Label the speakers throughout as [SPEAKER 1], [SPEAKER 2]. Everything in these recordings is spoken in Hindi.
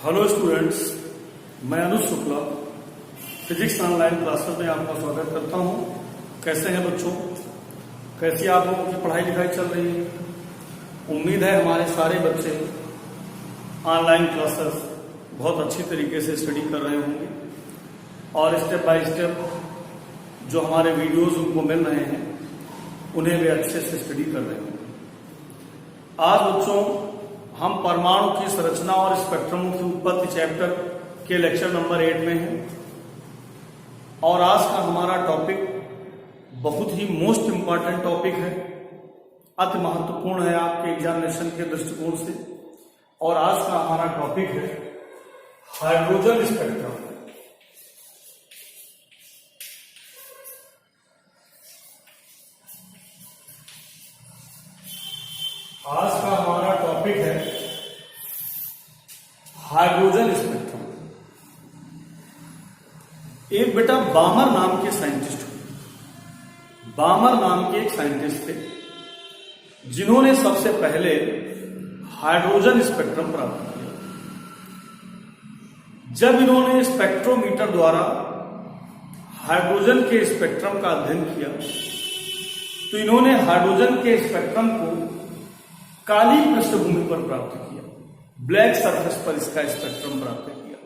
[SPEAKER 1] हेलो स्टूडेंट्स, मैं अनुज शुक्ला फिजिक्स ऑनलाइन क्लासेस में आपका स्वागत करता हूं। कैसे हैं बच्चों? कैसी आप लोगों की पढ़ाई लिखाई चल रही है? उम्मीद है हमारे सारे बच्चे ऑनलाइन क्लासेस बहुत अच्छी तरीके से स्टडी कर रहे होंगे और स्टेप बाय स्टेप जो हमारे वीडियोस उनको मिल रहे हैं उन्हें वे अच्छे से स्टडी कर रहे होंगे। आज बच्चों हम परमाणु की संरचना और स्पेक्ट्रम की उत्पत्ति चैप्टर के लेक्चर नंबर 8 में हैं और आज का हमारा टॉपिक बहुत ही मोस्ट इंपॉर्टेंट टॉपिक है, अति महत्वपूर्ण है आपके एग्जामिनेशन के दृष्टिकोण से। और आज का हमारा टॉपिक है हाइड्रोजन स्पेक्ट्रम। आज का हमारा टॉपिक है हाइड्रोजन स्पेक्ट्रम। एक बेटा बामर नाम के साइंटिस्ट हुए। बामर नाम के एक साइंटिस्ट थे जिन्होंने सबसे पहले हाइड्रोजन स्पेक्ट्रम प्राप्त किया। जब इन्होंने स्पेक्ट्रोमीटर द्वारा हाइड्रोजन के स्पेक्ट्रम का अध्ययन किया तो इन्होंने हाइड्रोजन के स्पेक्ट्रम को काली पृष्ठभूमि पर प्राप्त किया, ब्लैक सरफेस पर इसका स्पेक्ट्रम प्राप्त किया।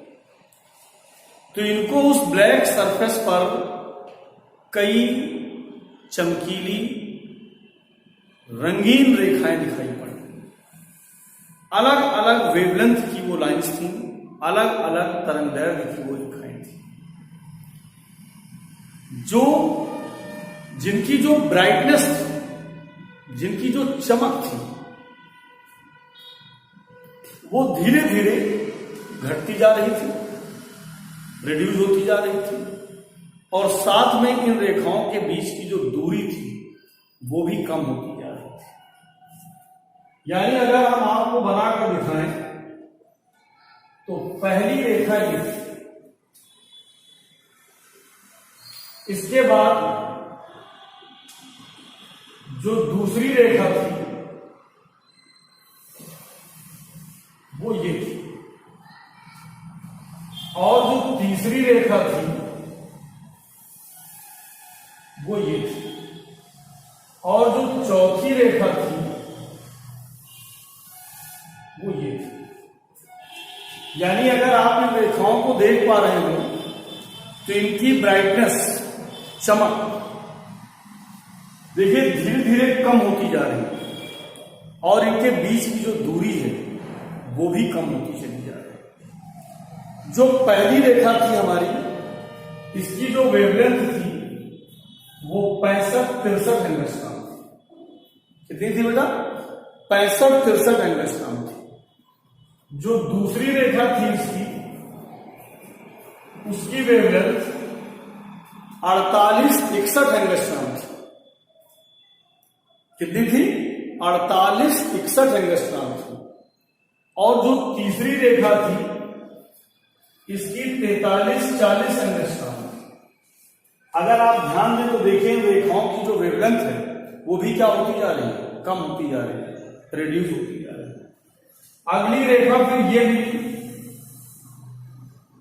[SPEAKER 1] तो इनको उस ब्लैक सरफेस पर कई चमकीली रंगीन रेखाएं दिखाई पड़ी। अलग अलग वेवलेंथ की वो लाइंस थी, अलग अलग तरंगदैर्घ्य की वो रेखाएं थी, जिनकी जो ब्राइटनेस थी, जिनकी जो चमक थी वो धीरे धीरे घटती जा रही थी, रिड्यूस होती जा रही थी और साथ में इन रेखाओं के बीच की जो दूरी थी वो भी कम होती जा रही थी। यानी अगर हम आपको बनाकर दिखाएं तो पहली रेखा ये थी, इसके बाद जो दूसरी रेखा थी वो ये थी और जो तीसरी रेखा थी वो ये थी और जो चौथी रेखा थी वो ये थी। यानी अगर आप इन रेखाओं को देख पा रहे हो तो इनकी ब्राइटनेस, चमक देखिए धीरे धीरे कम होती जा रही है और इनके बीच की जो दूरी है वो भी कम होती चली जा रही है। जो पहली रेखा थी हमारी, इसकी जो वेवलेंथ थी वो 65-63 एंगस्ट्रॉम थी। कितनी थी बेटा? 65-63 एंगस्ट्रॉम थी। जो दूसरी रेखा थी इसकी, उसकी वेवलेंथ 48-61 एंगस्ट्रॉम थी। कितनी थी? 48-61 एंगस्ट्रॉम थी। और जो तीसरी रेखा थी इसकी 43-40 एंगस्ट्रॉम थी। अगर आप ध्यान दें तो देखें रेखाओं की जो वेवलेंथ है वो भी क्या होती जा रही है? कम होती जा रही है, रिड्यूस होती जा रही है। अगली रेखा फिर ये मिली,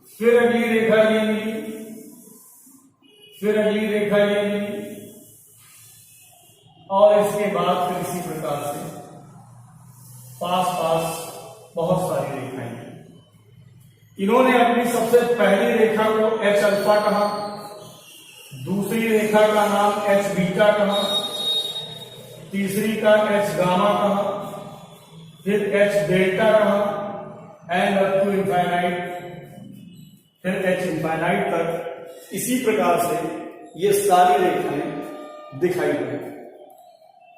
[SPEAKER 1] फिर अगली रेखा ये मिली, फिर अगली रेखा ये मिली और इसके बाद फिर इसी प्रकार से पास पास बहुत सारी रेखाएं। इन्होंने अपनी सबसे पहली रेखा को एच अल्फा कहा, दूसरी रेखा का नाम एच बीटा कहा, तीसरी का एच गामा कहा, फिर एच डेल्टा कहा एंड अप टू इनफाइनाइट, फिर एच इनफाइनाइट तक। इसी प्रकार से ये सारी रेखाएं दिखाई पड़ी।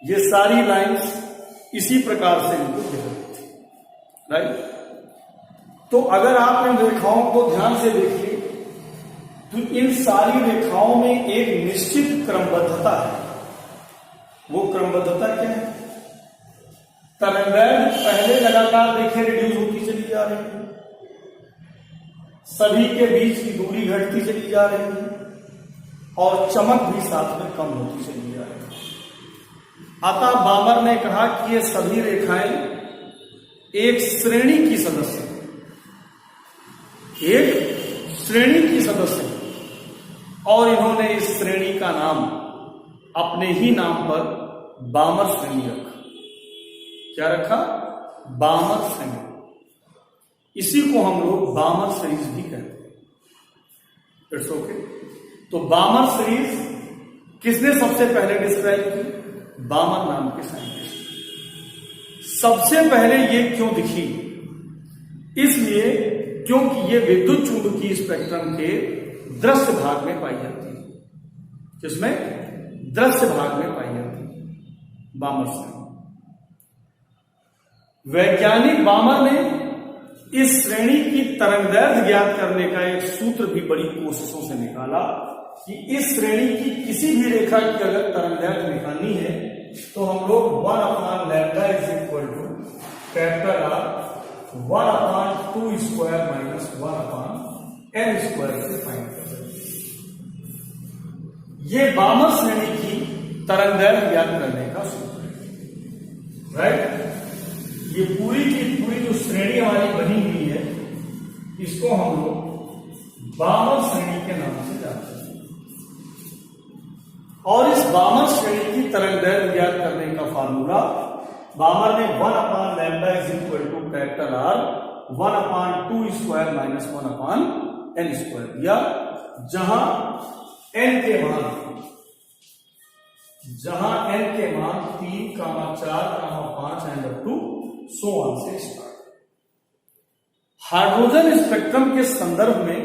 [SPEAKER 1] ये सारी लाइंस इसी प्रकार से इनको दिखाई, राइट? तो अगर आप इन रेखाओं को ध्यान से देखिए तो इन सारी रेखाओं में एक निश्चित क्रमबद्धता है। वो क्रमबद्धता क्या है? तरंगदैर्घ्य पहले लगातार देखें रिड्यूस होती चली जा रही है, सभी के बीच की दूरी घटती चली जा रही है और चमक भी साथ में कम होती चली जा रही है। अतः बामर ने कहा कि ये सभी रेखाएं एक श्रेणी की सदस्य है। एक श्रेणी की सदस्य है और इन्होंने इस श्रेणी का नाम अपने ही नाम पर बामर श्रेणी रखा। क्या रखा? बामर श्रेणी। इसी को हम लोग बामर सीरीज भी कहते हैं। It's okay. तो बामर सीरीज किसने सबसे पहले डिस्क्राइब की? बामर नाम के साइंटिस्ट। सबसे पहले ये क्यों दिखी? इसलिए क्योंकि ये विद्युत चुंबकीय स्पेक्ट्रम के दृश्य भाग में पाई जाती है। किसमें? दृश्य भाग में पाई जाती है बामर श्रेणी। वैज्ञानिक बामर ने इस श्रेणी की तरंगदैर्घ्य ज्ञात करने का एक सूत्र भी बड़ी कोशिशों से निकाला कि इस श्रेणी की किसी भी रेखा की अगर तरंगदैर्घ्य निकालनी है तो हम लोग 1/λ कैपिटल R 1/2² माइनस 1/n² से फाइंड कर सकते हैं। ये बामर श्रेणी की तरंगदैर्घ्य ज्ञात करने का सूत्र है। राइट? ये पूरी की पूरी जो श्रेणी हमारी बनी हुई है इसको हम लोग बामर श्रेणी के नाम से जानते हैं। और इस बामर श्रेणी की तरंगदैर्घ्य ज्ञात करने का फार्मूला बामर ने 1/λ कैपिटल R 1/2² माइनस 1/n² दिया, जहां n के मान 3, 4, 5 and up to so on से स्टार्ट। हाइड्रोजन स्पेक्ट्रम के संदर्भ में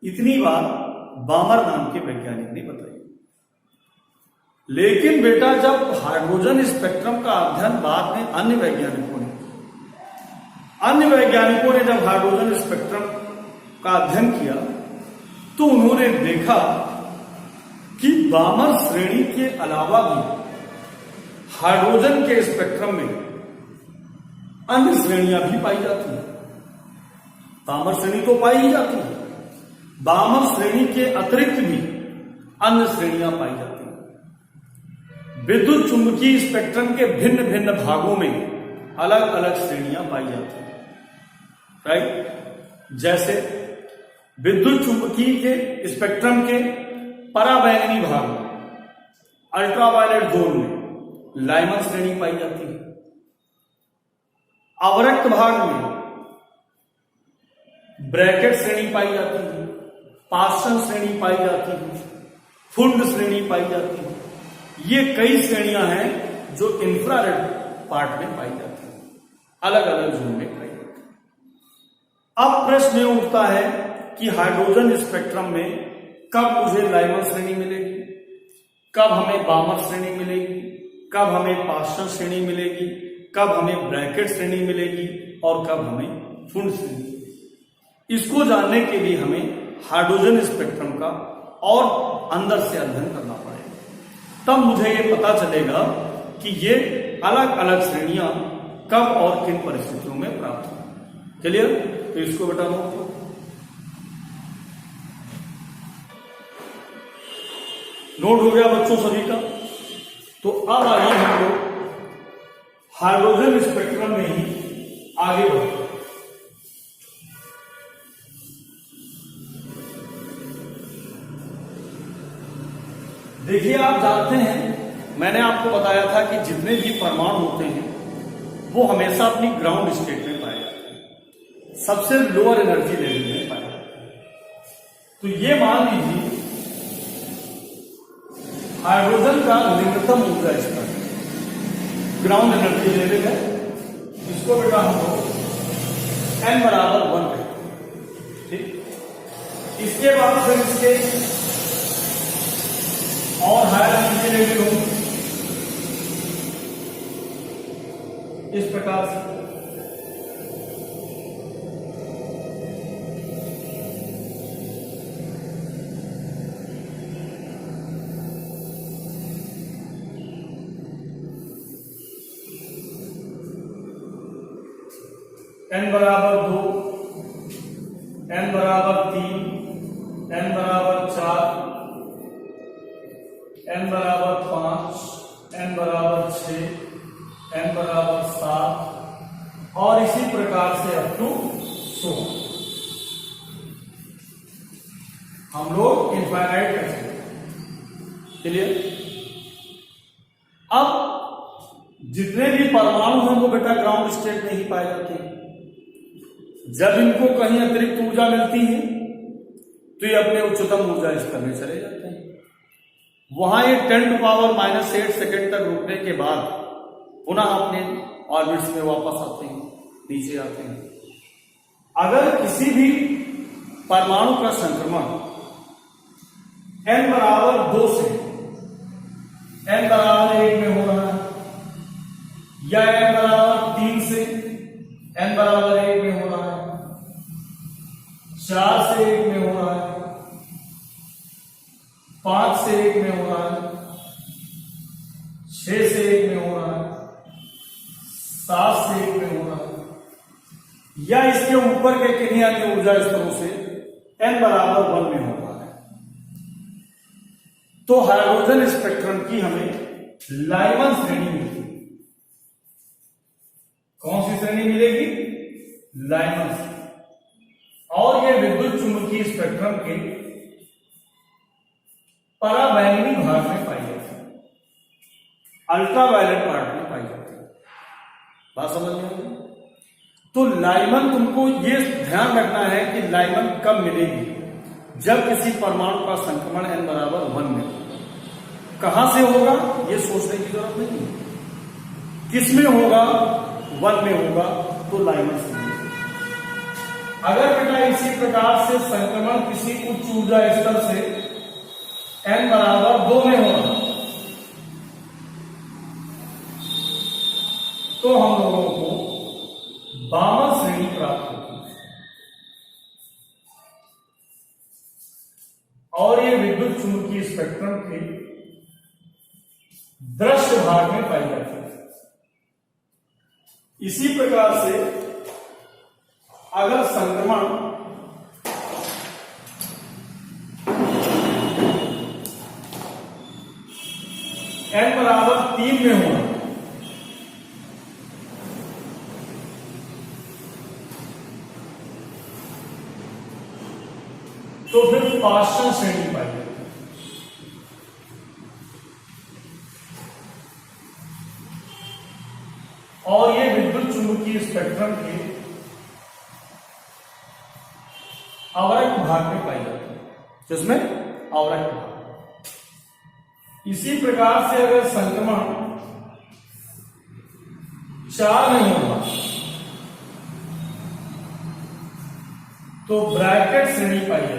[SPEAKER 1] इतनी बात बामर नाम के वैज्ञानिक ने बताई। लेकिन बेटा जब हाइड्रोजन स्पेक्ट्रम का अध्ययन बाद में अन्य वैज्ञानिकों ने जब हाइड्रोजन स्पेक्ट्रम का अध्ययन किया तो उन्होंने देखा कि बामर श्रेणी के अलावा भी हाइड्रोजन के स्पेक्ट्रम में अन्य श्रेणियां भी पाई जाती हैं। बामर श्रेणी तो पाई ही जाती है, बामर श्रेणी के अतिरिक्त भी अन्य श्रेणियां पाई जाती हैं। विद्युत चुंबकीय स्पेक्ट्रम के भिन्न भिन्न भागों में अलग अलग श्रेणियां पाई जाती हैं। राइट? जैसे विद्युत चुंबकीय के स्पेक्ट्रम के पराबैंगनी भाग में, अल्ट्रावायलेट जोन में लाइमन श्रेणी पाई जाती है। अवरक्त भाग में ब्रैकेट श्रेणी पाई जाती है, पार्श्व श्रेणी पाई जाती है, फुंड श्रेणी पाई जाती है। ये कई श्रेणियां हैं जो इंफ्रारेड पार्ट में पाई जाती है, अलग अलग जोन में पाई जाती है। अब प्रश्न ये उठता है कि हाइड्रोजन स्पेक्ट्रम में कब मुझे लाइमन श्रेणी मिलेगी, कब हमें बामर श्रेणी मिलेगी, कब हमें पार्श्व श्रेणी मिलेगी, कब हमें ब्रैकेट श्रेणी मिलेगी और कब हमें फुंड श्रेणी मिलेगी। इसको जानने के लिए हमें हाइड्रोजन स्पेक्ट्रम का और अंदर से अध्ययन करना पड़ेगा। तब मुझे ये पता चलेगा कि ये अलग अलग श्रेणियां कब और किन परिस्थितियों में प्राप्त हों। क्लियर? तो इसको बेटा नोट करो। नोट हो गया बच्चों सभी का? तो अब आइए हम लोग हाइड्रोजन स्पेक्ट्रम में ही आगे बढ़ते हैं। देखिए, आप जानते हैं मैंने आपको बताया था कि जितने भी परमाणु होते हैं वो हमेशा अपनी ग्राउंड स्टेट में पाए जाते हैं, सबसे लोअर एनर्जी लेवल में पाए जाते हैं। तो ये मान लीजिए हाइड्रोजन का निम्नतम ऊर्जा स्तर ग्राउंड एनर्जी लेवल है। इसको बेटा हम लोग n बराबर 1 कहते हैं। ठीक? इसके बाद फिर इसके और हायर एनर्जी लेवल हो इस प्रकार से। n बराबर 2, n बराबर 3, n बराबर 4, n बराबर 5, n बराबर 6, n बराबर 7 और इसी प्रकार से अप टू 100। हम लोग इनफाइनाइट कर सकते हैं। क्लियर? अब जितने भी परमाणु हैं वो बेटा ग्राउंड स्टेट में ही पाए जाते हैं। जब इनको कहीं अतिरिक्त ऊर्जा मिलती है तो ये अपने उच्चतम ऊर्जा स्तर में चले जाते हैं। वहां ये 10⁻⁻8 सेकेंड तक रुकने के बाद पुनः अपने ऑर्बिट्स में वापस आते हैं, नीचे आते हैं। अगर किसी भी परमाणु का संक्रमण n बराबर 2 से n बराबर 1 में हो रहा है या n बराबर 3 से n बराबर 1 में हो रहा है, 4 से 1 में हो रहा है, 5 से 1 में हो रहा है, 6 से 1 में हो रहा है, 7 से 1 में हो रहा है या इसके ऊपर के किन्हीं अन्य ऊर्जा स्तरों से n बराबर 1 में हो रहा है, तो हाइड्रोजन स्पेक्ट्रम की हमें लाइमन श्रेणी मिलेगी। कौन सी श्रेणी मिलेगी? लाइमन श्रेणी। और यह विद्युत चुंबकीय स्पेक्ट्रम के पराबैंगनी भाग में पाई जाती है, अल्ट्रावायलेट पार्ट में पाई जाती है। बात समझ में आई? तो लाइमन, तुमको ये ध्यान रखना है कि लाइमन कब मिलेगी? जब किसी परमाणु का संक्रमण n बराबर 1 में। कहां से होगा ये सोचने की जरूरत नहीं है। किस में होगा? 1 में होगा तो लाइमन से मिलेगी। अगर बेटा इसी प्रकार से संक्रमण किसी उच्च ऊर्जा स्तर से n बराबर 2 में होगा तो हम लोगों को बामन श्रेणी प्राप्त होती है और ये विद्युत चुंबकीय स्पेक्ट्रम के दृश्य भाग में पाई जाती है। इसी प्रकार से अगर संक्रमण n बराबर 3 में होगा तो फिर पाश्चन श्रेणी पाई जाती है। और ये विद्युत चुंबकीय स्पेक्ट्रम के अवरक्त भाग में पाई जाती है, जिसमें अवरक्त भाग। इसी प्रकार से अगर संक्रमण 4 में होगा तो ब्रैकेट श्रेणी पाई जाती है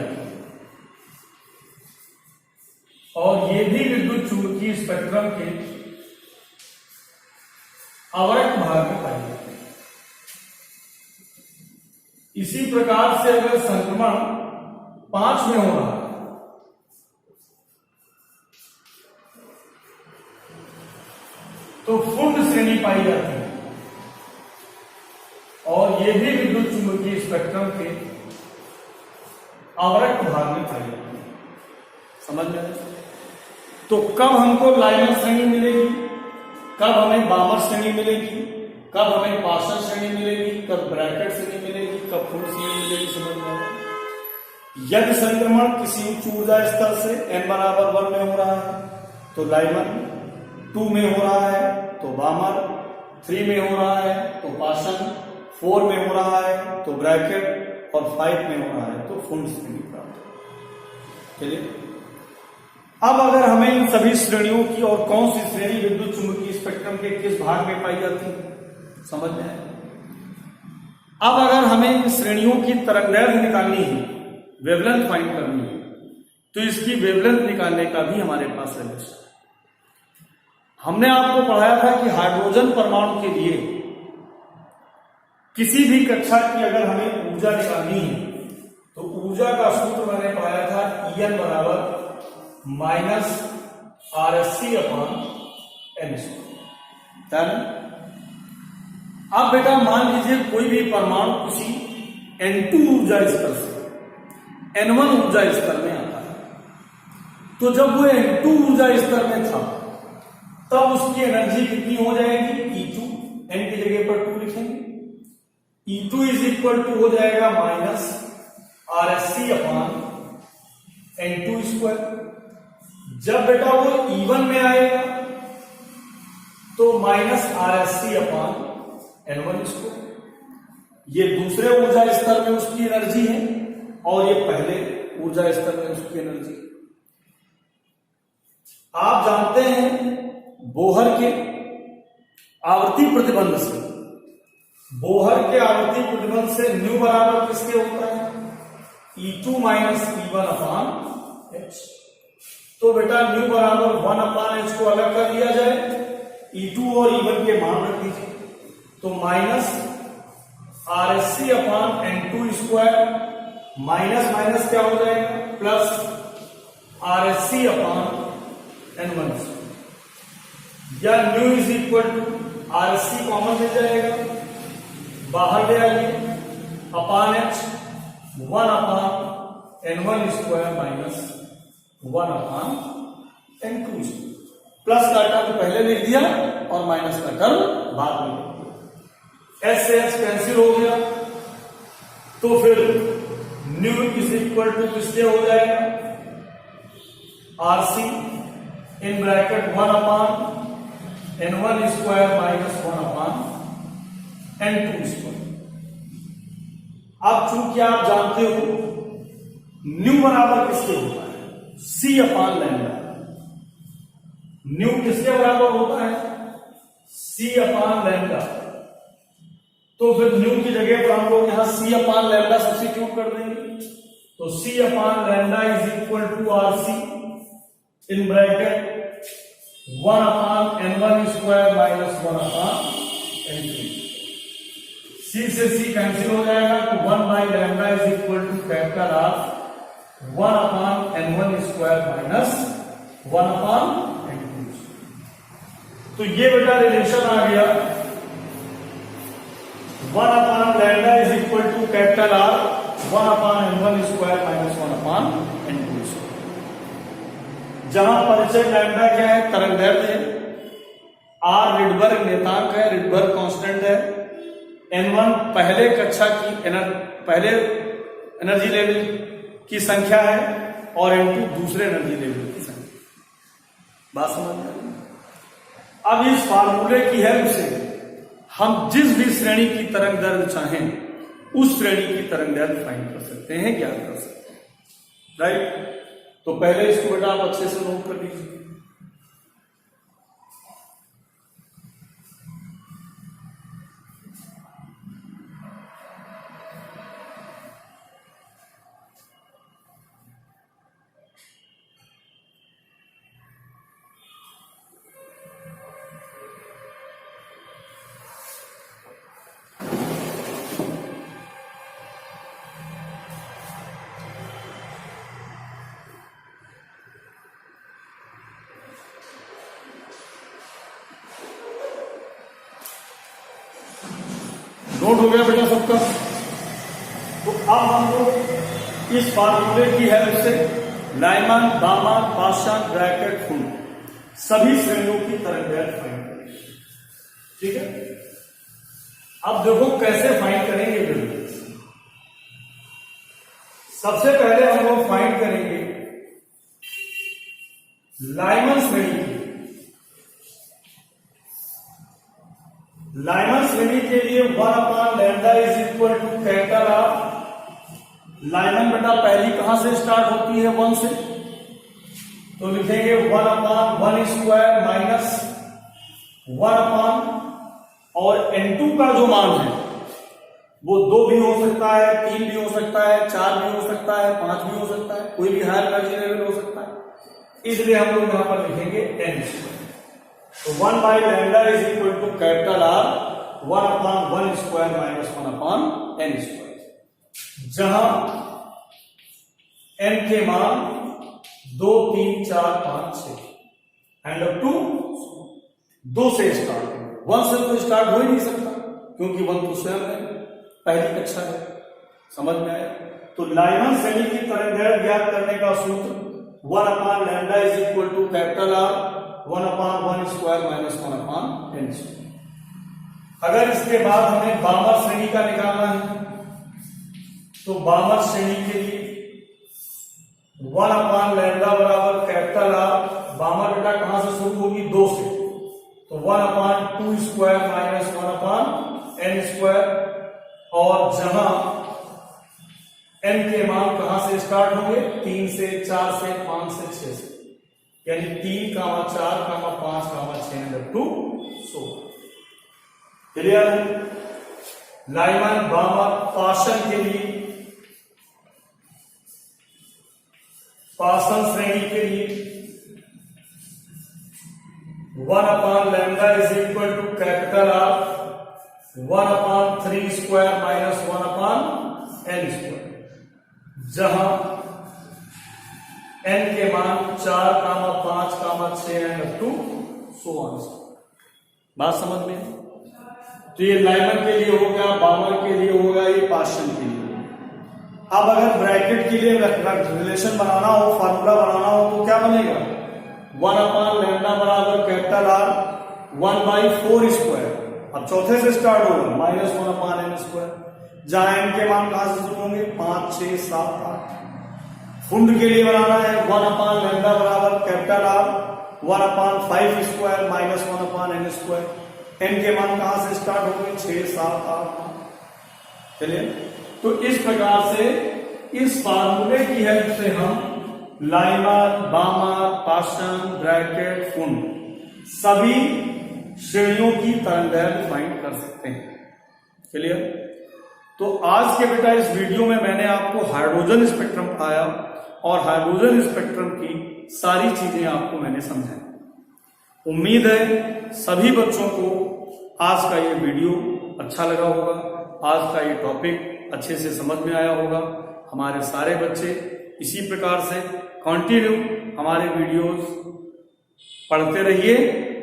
[SPEAKER 1] और ये भी विद्युत चुंबकीय स्पेक्ट्रम के अवरक्त भाग में पाई जाती है। इसी प्रकार से अगर संक्रमण 5 में हो रहा है तो फुंड श्रेणी पाई जाती है और यह भी विद्युत चुंबकीय स्पेक्ट्रम के अवरक्त भाग में पाई जाती है। समझ में आया? तो कब हमको लाइमन श्रेणी मिलेगी, कब हमें बामर श्रेणी मिलेगी, कब हमें पार्षद श्रेणी मिलेगी, कब ब्रैकेट श्रेणी मिलेगी, कब फुल श्रेणी मिलेगी? समझ में आया? यदि संक्रमण किसी उच्च ऊर्जा स्तर से n बराबर 1 में हो रहा है तो लाइमन, 2 में हो रहा है तो बामर, 3 में हो रहा है तो पार्षद, 4 में हो रहा है तो ब्रैकेट और 5 में हो रहा है तो फुल श्रेणी प्राप्त। चलिए, अब अगर हमें इन सभी श्रेणियों की और कौन सी श्रेणी विद्युत चुंबकीय स्पेक्ट्रम के किस भाग में पाई जाती है समझ में आए? अब अगर हमें इन श्रेणियों की तरंगदैर्घ्य निकालनी है, वेवलेंथ फाइंड करनी है, तो इसकी वेवलेंथ निकालने का भी हमारे पास है। हमने आपको पढ़ाया था कि हाइड्रोजन परमाणु के लिए किसी भी कक्षा की अगर हमें ऊर्जा निकालनी है तो ऊर्जा का सूत्र मैंने पढ़ाया था En बराबर -RSC/n²। अब बेटा मान लीजिए कोई भी परमाणु किसी N2 ऊर्जा स्तर से N1 ऊर्जा स्तर में आता है, तो जब वो N2 ऊर्जा स्तर में था तब उसकी एनर्जी कितनी हो जाएगी? E2, n की जगह पर 2 लिखेंगे। E2 इज इक्वल टू हो जाएगा -RSC/n²। स्क्वायर। जब बेटा वो इवन में आएगा तो minus RSC upon N1 square. ये दूसरे ऊर्जा स्तर में उसकी एनर्जी है और ये पहले ऊर्जा स्तर में उसकी एनर्जी है। आप जानते हैं बोहर के आवर्ती प्रतिबंध से, बोहर के आवर्ती प्रतिबंध से न्यू बराबर किसके होता है? E2 minus E1 upon H। तो बेटा न्यू बराबर 1 अपॉन H को अलग कर लिया जाए, E2 और E1 के मान रख दीजिए, तो minus RSC upon N2 square, minus minus क्या हो जाएगा? Plus RSC upon N1 square, या nu is equal to RSC common मिल जाएगा, बाहर ले आइए, upon H 1 upon N1 square minus 1 upon N2 square. Plus का टर्म पहले लिख दिया और माइनस का टर्म बाद में लिख दिया। S से S कैंसिल हो गया, तो फिर न्यू इज इक्वल टू किससे हो जाएगा? RC in bracket 1 upon N1 square minus 1 upon N2 square. अब चूंकि आप जानते हो न्यू बराबर किसके होता है? C upon lambda. न्यू किसके बराबर होता है? C upon lambda. तो फिर न्यू की जगह पर हम लोग यहां C अपॉन लैम्डा सब्स्टिट्यूट कर देंगे, तो C upon lambda is equal to RC in bracket 1 upon N1 square minus 1 upon N2। C से C कैंसिल हो जाएगा, तो 1 by lambda is equal to capital R 1 upon N1 square minus 1 upon N2। तो ये बेटा रिलेशन आ गया, 1 upon lambda is equal to capital R 1 upon N1 square minus 1 upon N2 square. जहां परिचय लैम्डा क्या है? तरंगदैर्घ्य है, R रिडबर्ग नेतांक है, रिडबर्ग कांस्टेंट है, N1 पहले कक्षा की पहले एनर्जी लेवल की संख्या है और N2 दूसरे एनर्जी लेवल की संख्या। बात समझ में आई? अब इस फार्मूले की हेल्प से हम जिस भी श्रेणी की तरंगदैर्घ्य चाहें उस श्रेणी की तरंगदैर्घ्य फाइंड कर सकते हैं, ज्ञात कर सकते हैं, राइट? तो पहले इसको बेटा आप अच्छे से नोट कर लीजिए। नोट हो गया बेटा सबका? तो अब हम लोग इस फार्मूले की हेल्प से लाइमन, बामन, पाशान, ब्रैकेट, फुल सभी श्रेणियों की तरंगदैर्घ्य फाइंड करेंगे। ठीक है, अब देखो कैसे फाइंड करेंगे बिल्कुल। सबसे पहले हम लोग फाइंड करेंगे लाइमन श्रेणी की। लाइमन श्रेणी के लिए 1 upon lambda is equal to capital R। Lyman बेटा पहली कहां से स्टार्ट होती है? 1 से, तो लिखेंगे 1 अपॉन 1 स्क्वायर माइनस 1 अपॉन, और N2 का जो मान है वो 2 भी हो सकता है, 3 भी हो सकता है, 4 भी हो सकता है, 5 भी हो सकता है, कोई भी हायर एनर्जी लेवल हो सकता है, इसलिए हम लोग यहां पर लिखेंगे N स्क्वायर। तो 1 by lambda is equal to capital R 1 upon 1 square minus 1 upon N square, जहां N के मान 2, 3, 4, 5, 6 एंड अप टू 2 से स्टार्ट हो। 1 से तो स्टार्ट हो ही नहीं सकता क्योंकि 1 तो स्वयं है, पहली कक्षा है। समझ में आया? तो लाइमन श्रेणी की तरंगदैर्घ्य ज्ञात करने का सूत्र 1 upon lambda is equal to capital R 1 upon 1 square minus 1 upon N square. अगर इसके बाद हमें बामर श्रेणी का निकालना है तो बामर श्रेणी के लिए 1 अपान लैम्डा बराबर कैपिटल आर, बामर बेटा कहां से शुरू होगी 2 से, तो 1 अपान 2 square minus 1 upon N square, और जहां एन के मान कहां से स्टार्ट होंगे 3 से 4 से 5 से 6 से, यानी 3, 4, 5, 6 2 so clear. Lyman Balmer Paschen के लिए, पार्शन श्रेणी के लिए 1 upon lambda is equal to capital R 1 upon 3 square minus 1 upon N square, जहां एन के मान 4, 5, 6 एंड टू सो ऑन। बात समझ में? तो ये लाइमन के लिए हो गया, बामर के लिए हो गया, ये पार्शन के लिए। अब अगर ब्रैकेट के लिए रिलेशन बनाना हो, फार्मूला बनाना हो, तो क्या बनेगा 1 अपान लैम्डा बराबर कैपिटल आर 1/4 स्क्वायर, अब चौथे से स्टार्ट होगा माइनस 1 अपान एन स्क्वायर, जहां एन के मान कहां से शुरू होंगे 5, 6, 7, 8। फुंड के लिए बनाना है 1 अपान लैम्डा बराबर कैपिटल आर 1 अपान 5 square minus 1 upon N square, N के मान कहां से स्टार्ट होंगे 6, 7, 8। चलिए, तो इस प्रकार से इस फार्मूले की हेल्प से हम लाइमर, बामर, पार्शन, ब्रैकेट, फुंड सभी श्रेणियों की तरंगदैर्घ्य फाइंड कर सकते हैं। क्लियर? तो आज के बेटा इस वीडियो में मैंने आपको हाइड्रोजन स्पेक्ट्रम पढ़ाया और हाइड्रोजन स्पेक्ट्रम की सारी चीजें आपको मैंने समझाई। उम्मीद है सभी बच्चों को आज का ये वीडियो अच्छा लगा होगा, आज का ये टॉपिक अच्छे से समझ में आया होगा। हमारे सारे बच्चे इसी प्रकार से कंटिन्यू हमारे वीडियोस पढ़ते रहिए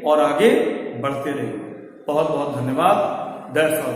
[SPEAKER 1] और आगे बढ़ते रहिए। बहुत बहुत धन्यवाद। That's all.